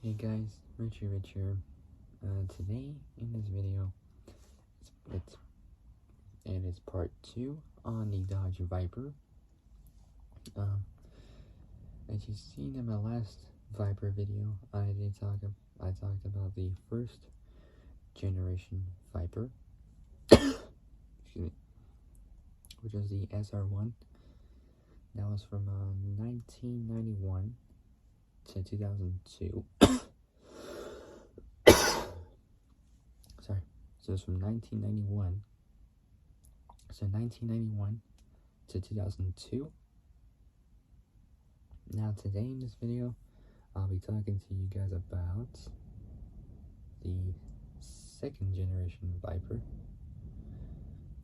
Hey guys, Rich here. Today in this video, it is part 2 on the Dodge Viper. As you've seen in my last Viper video, I talked about the first generation Viper, excuse me, which was the SR1. That was from 1991 to 2002. Sorry. So it's from 1991. So 1991 to 2002. Now today in this video, I'll be talking to you guys about the second generation Viper,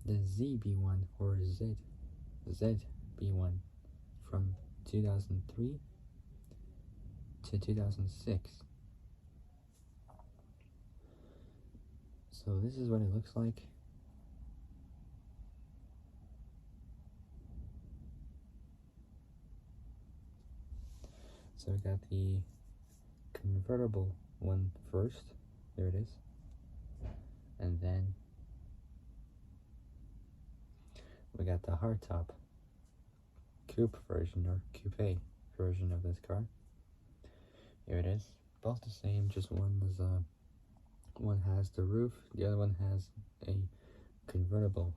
the ZB1 or ZB1 from 2003 to 2006. So this is what it looks like. So we got the convertible one first. There it is. And then we got the hardtop coupe version or coupe version of this car. Here it is. Both the same, just one has the roof, the other one has a convertible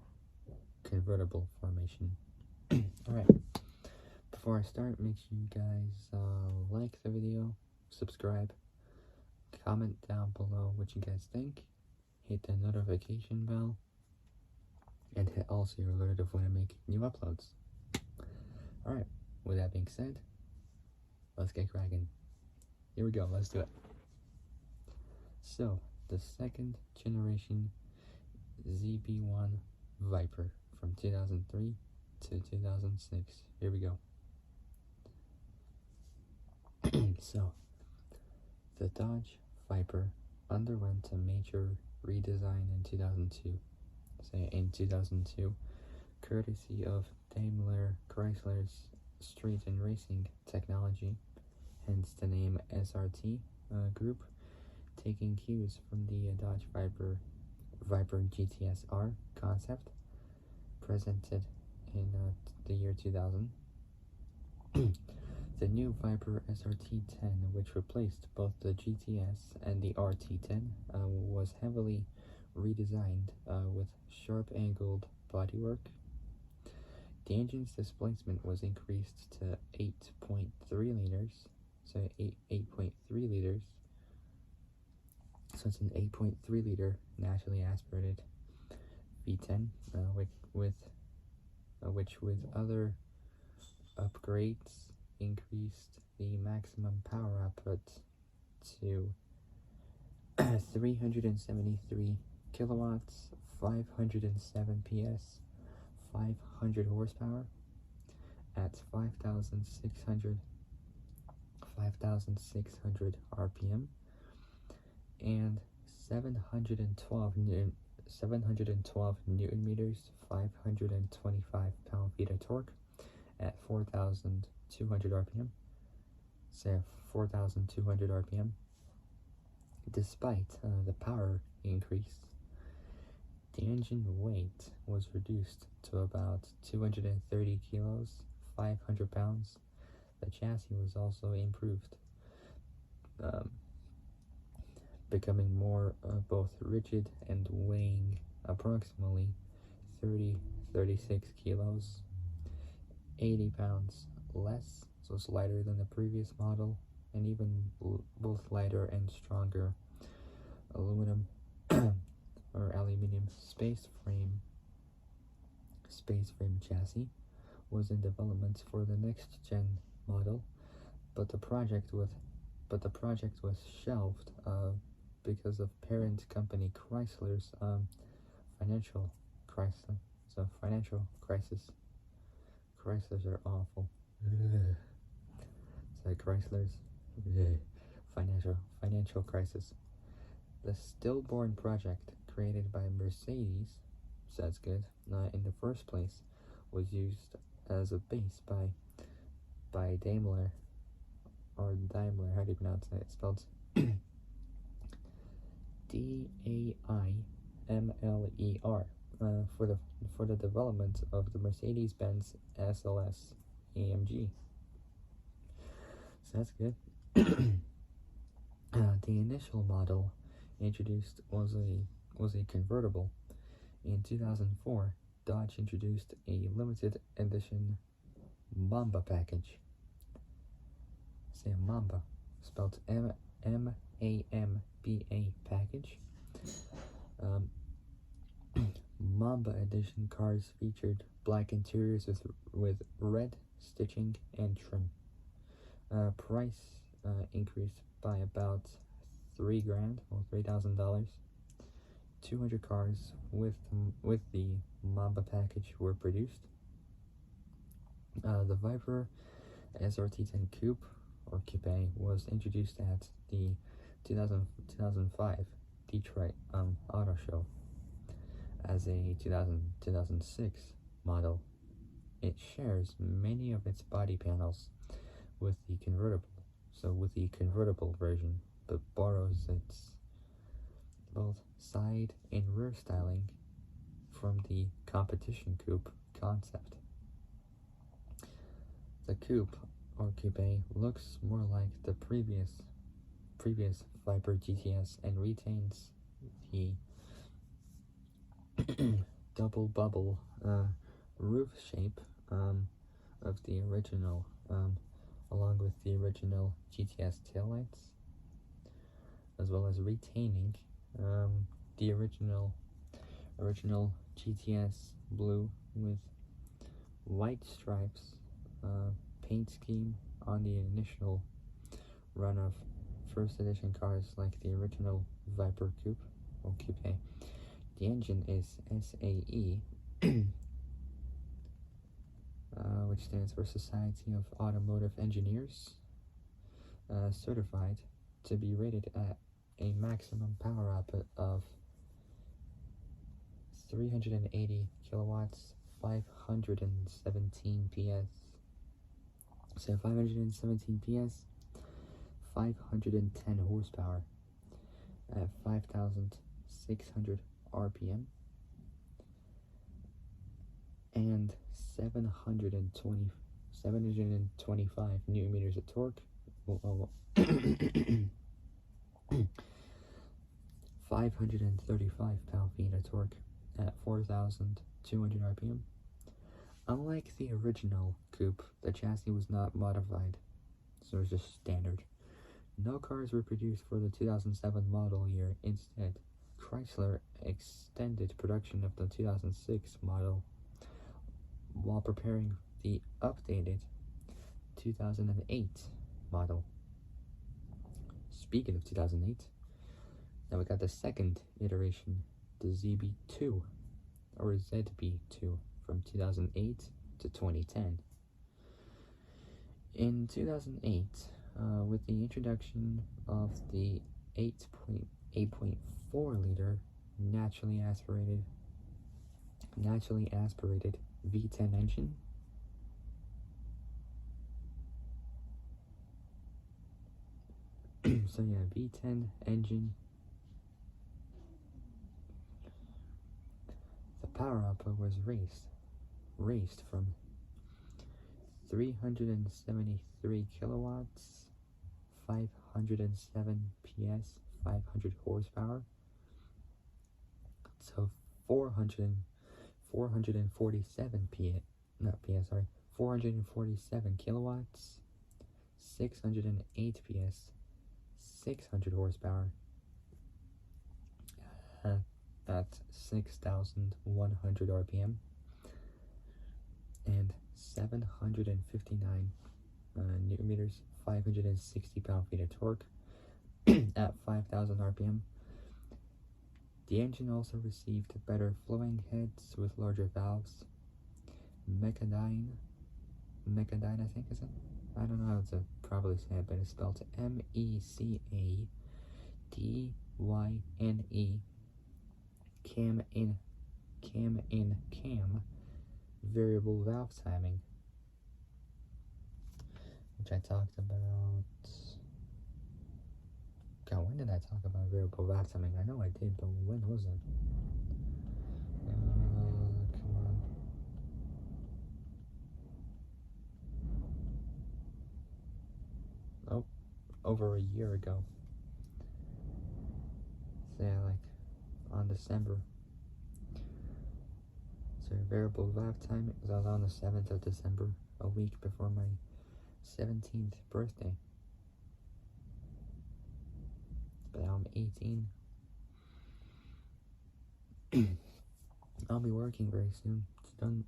formation. Alright. Before I start, make sure you guys like the video, subscribe, comment down below what you guys think, hit the notification bell, and hit also your alert of when I make new uploads. Alright, with that being said, let's get cracking. Here we go, let's do it. So, the second generation ZB1 Viper from 2003 to 2006. Here we go. So, the Dodge Viper underwent a major redesign in 2002. In 2002, courtesy of Daimler Chrysler's street and racing technology, hence the name SRT group, taking cues from the Dodge Viper GTS-R concept presented in the year 2000. The new Viper SRT10, which replaced both the GTS and the RT10, was heavily redesigned with sharp-angled bodywork. The engine's displacement was increased to 8.3 liters, so 8.3 liters. So it's an 8.3 liter naturally aspirated V10, which with other upgrades increased the maximum power output to 373 kilowatts, 507 PS, 500 horsepower at 5,600 RPM, and 712 newton meters, 525 pound-feet of torque at 4,200 RPM. So 4,200 RPM. Despite the power increase, the engine weight was reduced to about 230 kilos, 500 pounds. The chassis was also improved, becoming more both rigid and weighing approximately 36 kilos, 80 pounds less, so it's lighter than the previous model, and even both lighter and stronger aluminum or aluminium space frame chassis was in development for the next gen model, but the project was shelved because of parent company Chrysler's financial crisis. So financial crisis. Chryslers are awful. So Chrysler's financial crisis. The stillborn project created by Mercedes, so that's good, in the first place, was used as a base by Daimler, or Daimler, how do you pronounce it? It's spelled DAIMLER for the development of the Mercedes-Benz SLS AMG. So that's good. The initial model introduced was a convertible. In 2004, Dodge introduced a limited edition Mamba package. Say Mamba, spelled M-A-M-B-A package. Mamba edition cars featured black interiors with red stitching and trim. Price increased by about $3,000 or $3,000. 200 cars with the Mamba package were produced. The Viper SRT10 Coupe or Coupe was introduced at the 2005 Detroit Auto Show as a 2006 model. It shares many of its body panels with the convertible, version, but borrows its both side and rear styling from the competition coupe concept. The coupe or coupe looks more like the previous Viper GTS and retains the double bubble roof shape of the original, along with the original GTS taillights, as well as retaining the original GTS blue with white stripes paint scheme on the initial run of first edition cars like the original Viper Coupe or Coupe. The engine is SAE, which stands for Society of Automotive Engineers, certified to be rated at a maximum power output of 380 kilowatts, 517 PS. So 517 PS, 510 horsepower at 5,600 RPM and 725 newton meters of torque. 535 pound-feet of torque at 4,200 RPM. Unlike the original coupe, the chassis was not modified, so it was just standard. No cars were produced for the 2007 model year. Instead, Chrysler extended production of the 2006 model while preparing the updated 2008 model. Speaking of 2008, now we got the second iteration, the ZB2 or ZB2 from 2008 to 2010. In 2008, with the introduction of the 8.4 liter naturally aspirated V10 engine, so yeah, V10 engine. The power output was raised from 373 kilowatts, 507 PS, 500 horsepower, so 447 kilowatts, 608 PS, 600 horsepower at 6,100 RPM and 759 newton meters, 560 pound-feet of torque at 5,000 RPM. The engine also received better flowing heads with larger valves. Mechadyne, I think is it? I don't know how to probably say it, but it's spelled MECADYNE. Cam variable valve timing, which I talked about When did I talk about variable valve timing? I know I did, but when was it? Come on. Oh, over a year ago. So yeah, like on December. So variable valve timing was on the 7th of December, a week before my 17th birthday. But now I'm 18. I'll be working very soon. It's done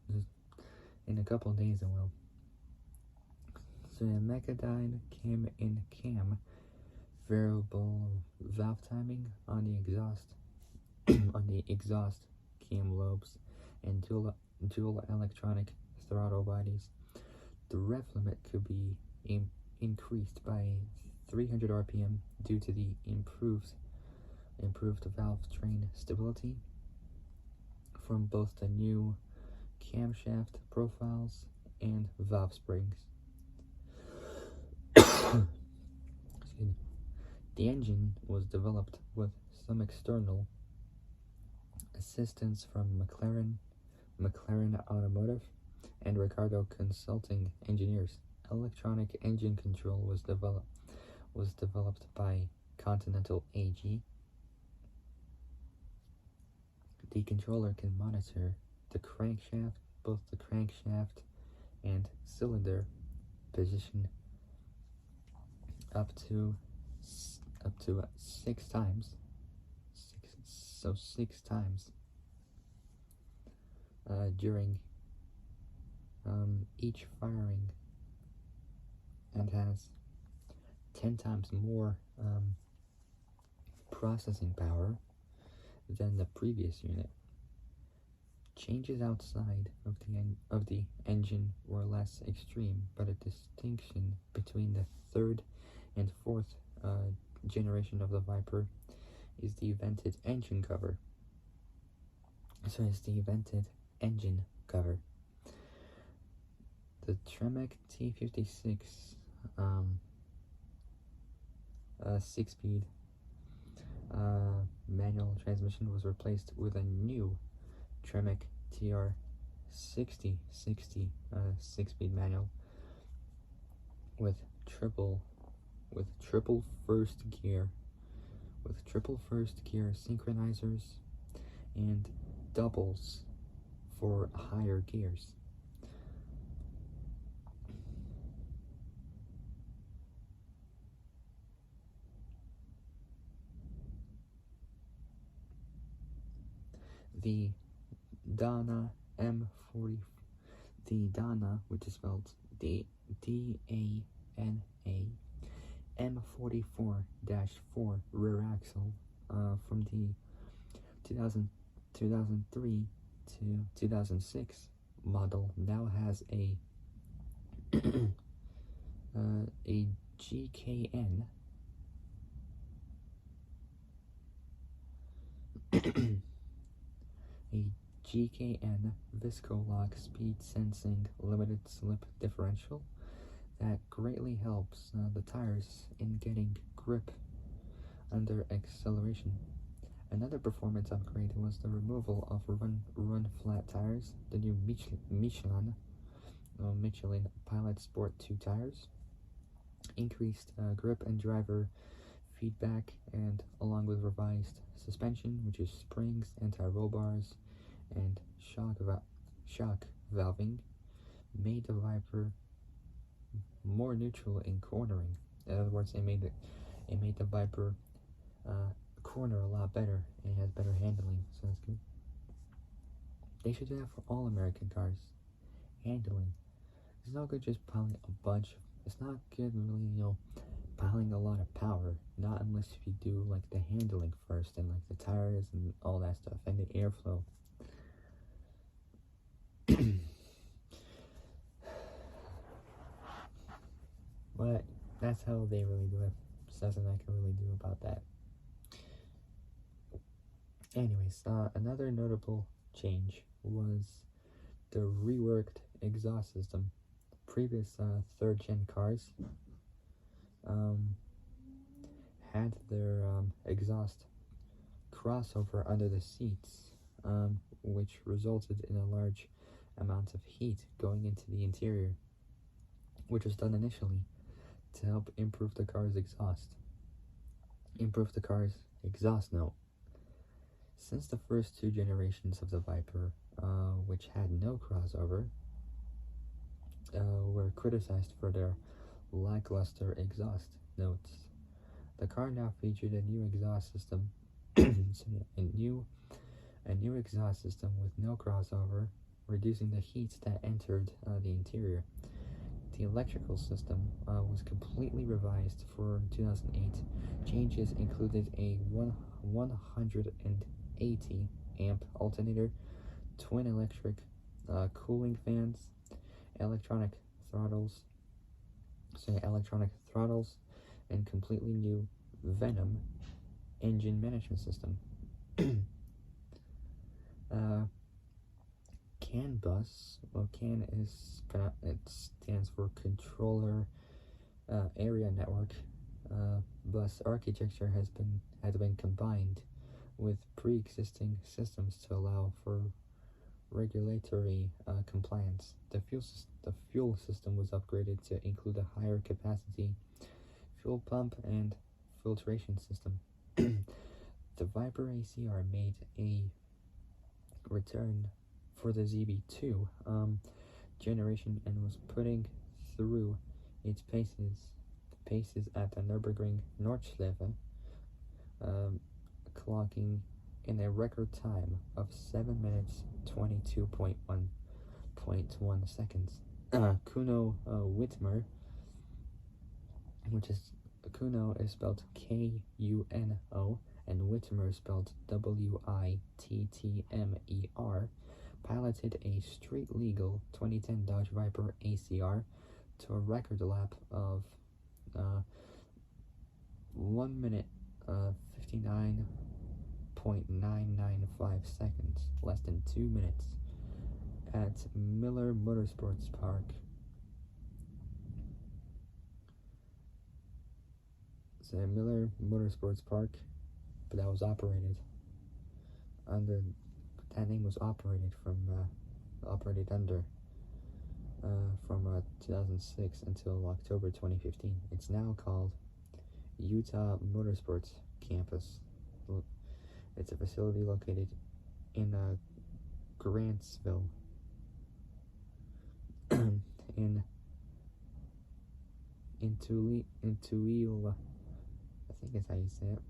in a couple of days. I will. So yeah, Mechadyne cam in cam variable valve timing on the exhaust on the exhaust cam lobes and dual electronic throttle bodies. The rev limit could be increased by 300 RPM due to the improved valve train stability from both the new camshaft profiles and valve springs. The engine was developed with some external assistance from McLaren Automotive, and Ricardo Consulting Engineers. Electronic engine control was developed by Continental AG. The controller can monitor the crankshaft, both the crankshaft and cylinder position up to 6 times. Six times during each firing, and has 10 times more processing power than the previous unit. Changes outside of the engine were less extreme, but a distinction between the third and fourth generation of the Viper is the vented engine cover. So it's the vented engine cover. The Tremec T56 6-speed manual transmission was replaced with a new Tremec TR60 6-speed manual with triple first gear synchronizers and doubles for higher gears. The Dana M40, which is spelled D-A-N-A, M44-4 rear axle from the 2003 to 2006 model now has a GKN Viscolock speed sensing limited slip differential that greatly helps the tires in getting grip under acceleration. Another performance upgrade was the removal of run flat tires. The new Michelin Pilot Sport 2 tires increased grip and driver feedback, and along with revised suspension, which is springs, anti-roll bars, and shock valving, made the Viper more neutral in cornering. In other words, it made the Viper corner a lot better, and it has better handling, so that's good. They should do that for all American cars. Handling. It's not good just piling a bunch. It's not good really, piling a lot of power. Not unless if you do like the handling first, and like the tires and all that stuff, and the airflow. But that's how they really do it. There's nothing I can really do about that. Anyways, another notable change was the reworked exhaust system. Previous third-gen cars had their exhaust crossover under the seats, which resulted in a large amount of heat going into the interior, which was done initially to help improve the car's exhaust. Note. Since the first two generations of the Viper, which had no crossover, were criticized for their lackluster exhaust notes, the car now featured a new exhaust system, a new exhaust system with no crossover, reducing the heat that entered the interior. The electrical system was completely revised for 2008. Changes included a 180 amp alternator, twin electric cooling fans, electronic throttles, and completely new Venom engine management system. CAN bus, CAN it stands for Controller Area Network. Bus architecture had been combined with pre-existing systems to allow for regulatory compliance. The fuel system was upgraded to include a higher capacity fuel pump and filtration system. The Viper ACR made a return for the ZB2 generation and was putting through its paces at the Nürburgring Nordschleife, clocking in a record time of 7 minutes 22.1 seconds. Kuno Wittmer, Kuno is spelled Kuno and Wittmer spelled Wittmer, piloted a street-legal 2010 Dodge Viper ACR to a record lap of 1 minute 59.995 seconds, less than 2 minutes, at Miller Motorsports Park. It's a Miller Motorsports Park, but that was operated under. That name was operated from 2006 until October 2015. It's now called Utah Motorsports Campus. It's a facility located in Grantsville, in Tuile, I think that's how you say it.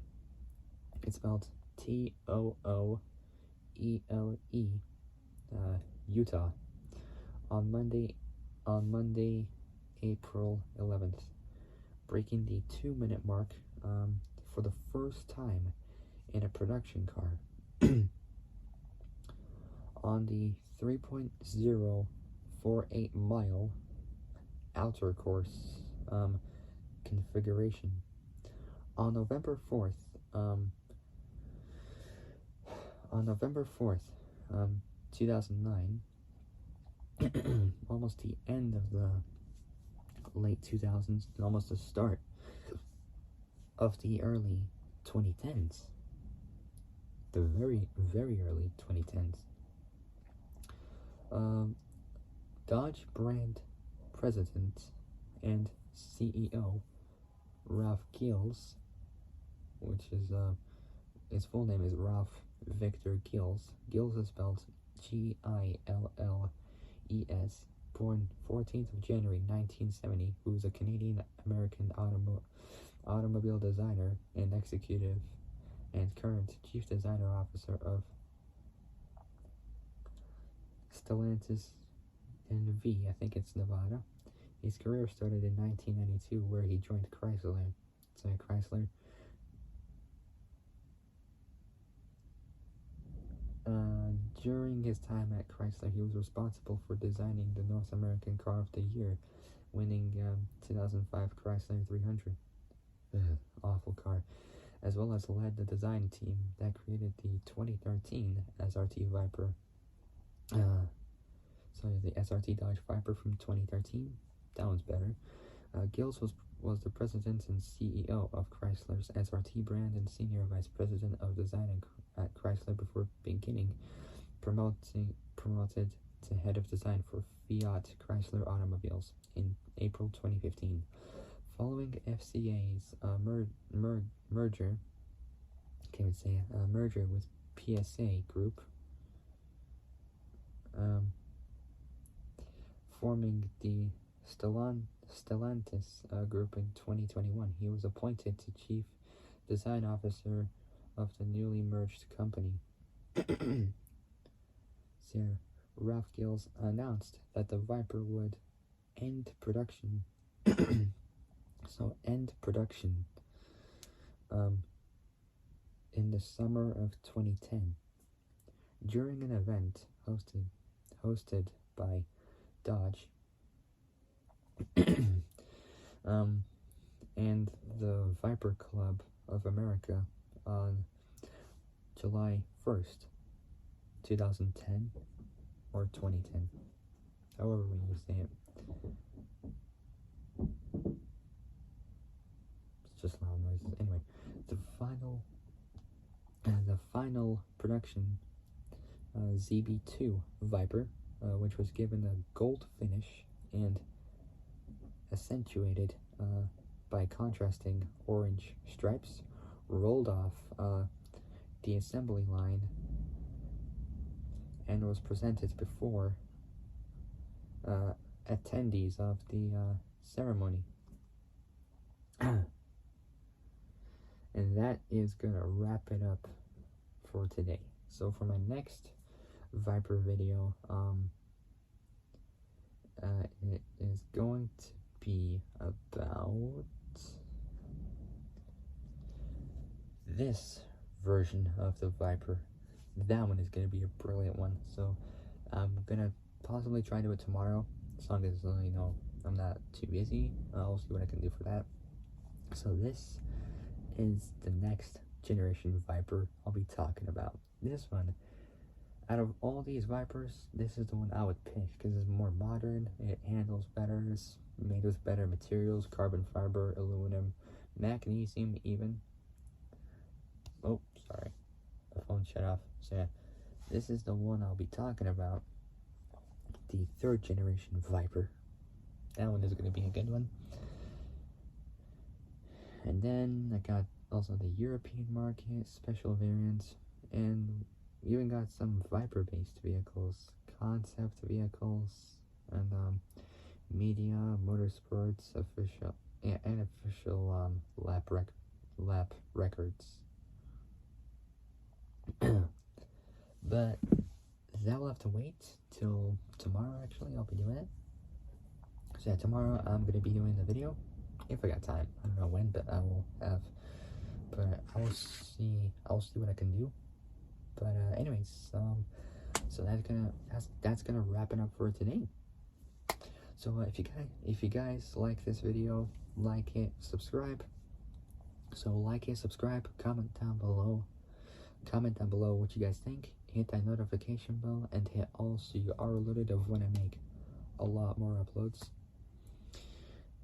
It's spelled Tooele, Utah, on Monday, April 11th, breaking the 2-minute mark for the first time in a production car. On the 3.048 mile outer course configuration. On November 4th, 2009, almost the end of the late 2000s, and almost the start of the early 2010s, the very, very early 2010s. Dodge brand president and CEO Ralph Gilles, which is his full name is Ralph Victor Gilles. Gilles is spelled Gilles, born 14th of January 1970, who is a Canadian-American automobile designer and executive and current chief designer officer of Stellantis NV, I think it's Nevada. His career started in 1992, where he joined Chrysler. During his time at Chrysler, he was responsible for designing the North American Car of the Year, winning 2005 Chrysler 300. Awful car. As well as led the design team that created the 2013 SRT Viper. The SRT Dodge Viper from 2013. That one's better. Gilles was was the president and CEO of Chrysler's SRT brand and senior vice president of design at Chrysler before beginning promoted to head of design for Fiat Chrysler automobiles in April 2015. Following FCA's merger with PSA Group, forming the Stellantis Group in 2021. He was appointed to Chief Design Officer of the newly merged company. Sir Ralph Gills announced that the Viper would end production in the summer of 2010 during an event hosted by Dodge and the Viper Club of America on July 1st, 2010 or 2010, however when you say it. It's just loud noises. Anyway, the final production ZB2 Viper, which was given a gold finish and accentuated by contrasting orange stripes, rolled off the assembly line and was presented before attendees of the ceremony. And that is gonna wrap it up for today. So for my next Viper video, it is going to be about this version of the Viper. That one is going to be a brilliant one, so I'm gonna possibly try to do it tomorrow, as long as I'm not too busy. I'll see what I can do for that. So this is the next generation Viper I'll be talking about. This one, out of all these Vipers, this is the one I would pick because it's more modern, it handles better, it's made with better materials, carbon fiber, aluminum, magnesium even. Oh, sorry, the phone shut off. So yeah, this is the one I'll be talking about, the third generation Viper. That one is going to be a good one. And then I got also the European market, special variants, and even got some Viper-based vehicles, concept vehicles, and media, motorsports, official lap records. But that will have to wait till tomorrow. Actually, I'll be doing it. So yeah, tomorrow I'm gonna be doing the video if I got time. I don't know when, but I will have. But I will see what I can do. But anyways, so that's gonna wrap it up for today. So if you guys like this video, like it, subscribe. So like it, subscribe, comment down below what you guys think. Hit that notification bell and hit all so you are alerted of when I make a lot more uploads.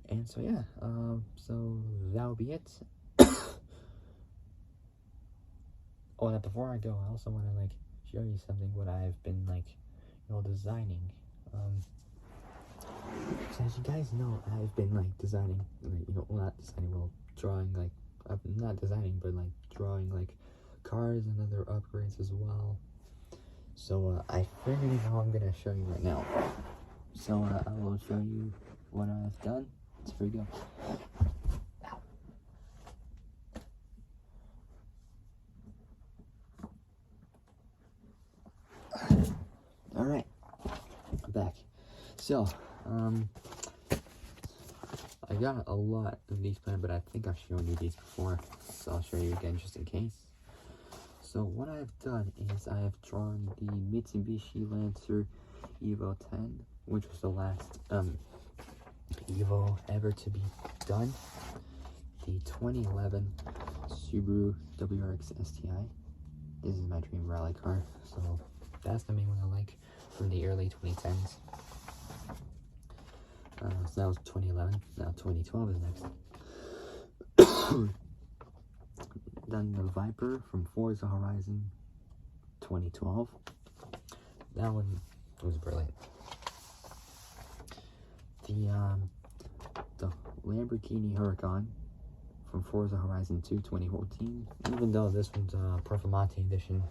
And so yeah, so that'll be it. Oh, and before I go, I also want to show you something what I've been designing. So as you guys know, I've been designing, drawing not designing, but drawing cars and other upgrades as well. So I figured out I'm gonna show you right now. So I will show you what I've done. So here we go. Alright, I'm back. So, I got a lot of these planned, but I think I've shown you these before, so I'll show you again just in case. So what I've done is I have drawn the Mitsubishi Lancer Evo 10, which was the last Evo ever to be done. The 2011 Subaru WRX STI. This is my dream rally car, so that's the main one I like from the early 2010s. So that was 2011. Now 2012 is next. Then the Viper from Forza Horizon 2012. That one was brilliant. The Lamborghini Huracan from Forza Horizon 2 2014. Even though this one's a Performante edition,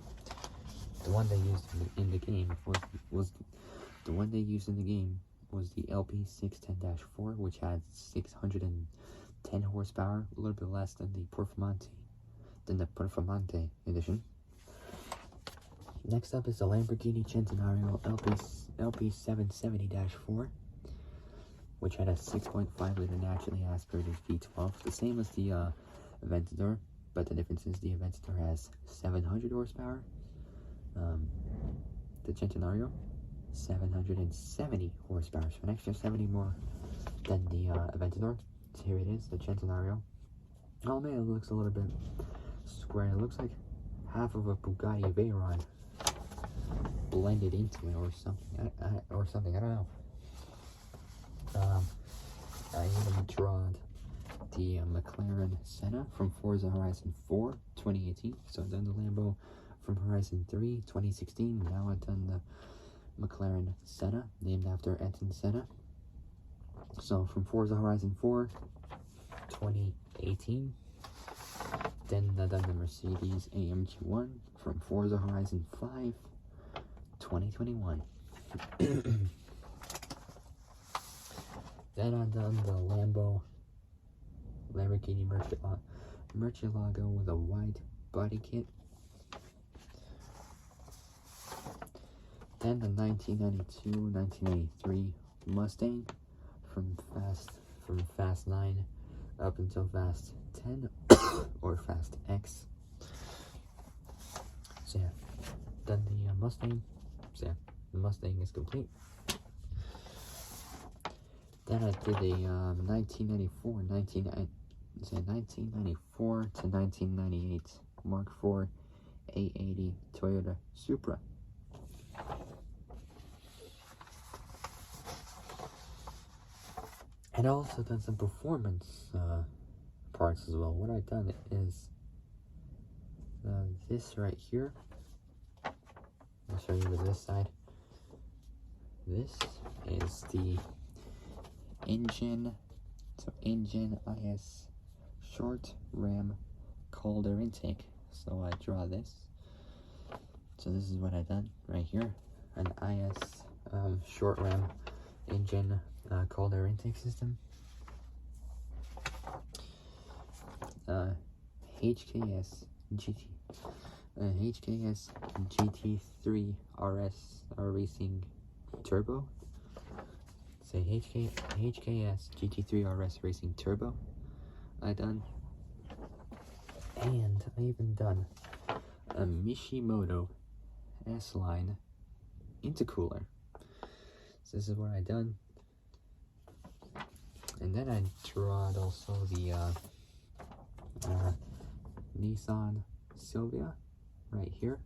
the one they used in the game was the one they used in the game was the LP610-4, which had 610 horsepower, a little bit less than the Performante edition. Next up is the Lamborghini Centenario LP770-4, which had a 6.5 liter naturally aspirated V12, the same as the Aventador, but the difference is the Aventador has 700 horsepower. The Centenario 770 horsepower, so an extra 70 more than the Aventador. So here it is, the Centenario. Oh man, it looks a little bit square. It looks like half of a Bugatti Veyron blended into it, or something. I don't know. I even drawed the McLaren Senna from Forza Horizon 4 2018. So I've done the Lambo from Horizon 3 2016. Now I've done the McLaren Senna, named after Ayrton Senna. So from Forza Horizon 4 2018. Then I've done the Mercedes AMG 1 from Forza Horizon 5 2021. Then I've done the Lamborghini Murcielago with a wide body kit. Then the 1992-1993 Mustang from Fast 9 up until Fast 10 or Fast X. So yeah, done the Mustang. So yeah, the Mustang is complete. Then I did a 1994 to 1998 Mark IV A80 Toyota Supra. And I also done some performance parts as well. What I've done is this right here. I'll show you with this side. This is the engine IS short ram cold air intake. So I draw this. So this is what I done right here, an IS short ram engine cold air intake system. HKS GT3 RS Racing Turbo. Say HKS GT3 RS Racing Turbo. I done, and I even done a Mishimoto S-Line intercooler. So this is what I done. And then I drawed also the Nissan Silvia right here.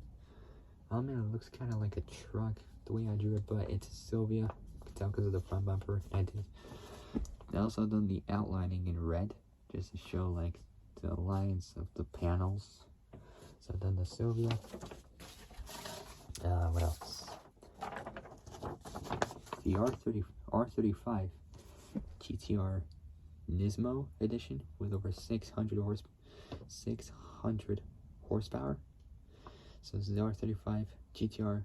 I mean, it looks kind of like a truck the way I drew it, but it's a Silvia. You can tell because of the front bumper. I also done the outlining in red, just to show like the lines of the panels. So I've done the Silvia. What else? The R35 GTR Nismo edition with over 600 horsepower. So this is the R35 GTR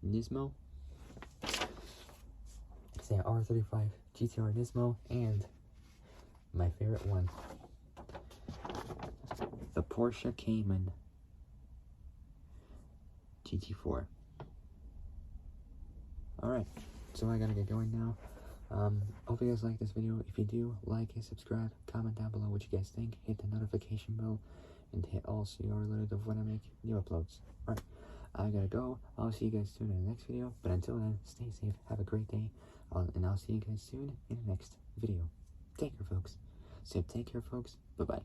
Nismo. Say R35 GTR Nismo, and my favorite one, the Porsche Cayman GT4. Alright, so I gotta get going now. Hope you guys like this video. If you do, like and subscribe, comment down below what you guys think, hit the notification bell, and hit all so you're alerted of when I make new uploads. Alright, I gotta go. I'll see you guys soon in the next video, but until then, stay safe, have a great day, and I'll see you guys soon in the next video. Take care, folks. So take care, folks. Bye-bye.